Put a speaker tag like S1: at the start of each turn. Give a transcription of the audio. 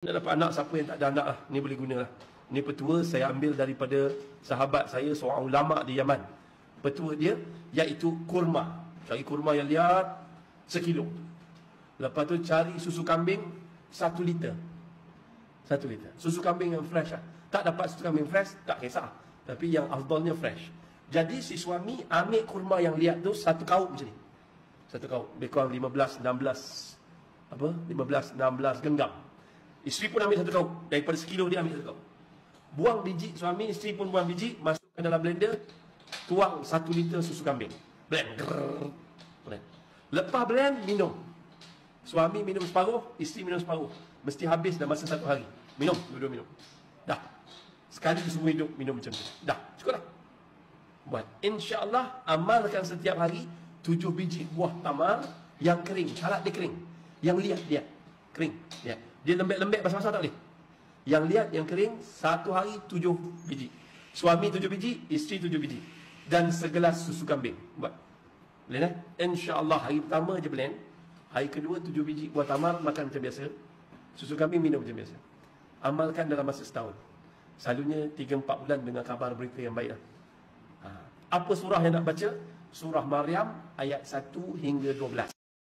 S1: Nak dapat anak, siapa yang tak ada anak lah, ni boleh guna lah. Ni petua saya ambil daripada sahabat saya, seorang ulama di Yaman. Petua dia iaitu kurma. Cari kurma yang liat 1 kilo. Lepas tu cari susu kambing 1 liter. 1 liter. Susu kambing yang fresh lah. Tak dapat susu kambing fresh, tak kisah. Tapi yang afdalnya fresh. Jadi si suami ambil kurma yang liat tu 1 kaup macam ni. 1 kaup. Lebih kurang 15, 16 genggam. Isteri pun ambil 1 kaup. Daripada 1 kilo dia ambil 1 kaup. Buang biji, suami, isteri pun buang biji. Masukkan dalam blender. Tuang 1 liter susu kambing. Blend. Blend. Lepas blend, minum. Suami minum separuh, isteri minum separuh. Mesti habis dalam masa 1 hari. Minum, dua-dua minum. Dah. Sekali semua hidup minum macam tu. Dah, cukup dah. Buat. InsyaAllah amalkan setiap hari 7 biji buah tamar yang kering. Syarat dia kering. Yang liat. Kering. Liat. Dia lembek-lembek basah-basah tak boleh. Yang liat, yang kering, 1 hari 7 biji. Suami 7 biji, isteri 7 biji. Dan segelas susu kambing. Buat. Boleh tak? InsyaAllah hari pertama je blend. Hari kedua 7 biji buah tamar, makan macam biasa. Susu kambing minum macam biasa. Amalkan dalam masa setahun. Selalunya 3-4 bulan dengan kabar berita yang baik lah. Apa surah yang nak baca? Surah Maryam ayat 1 hingga 12.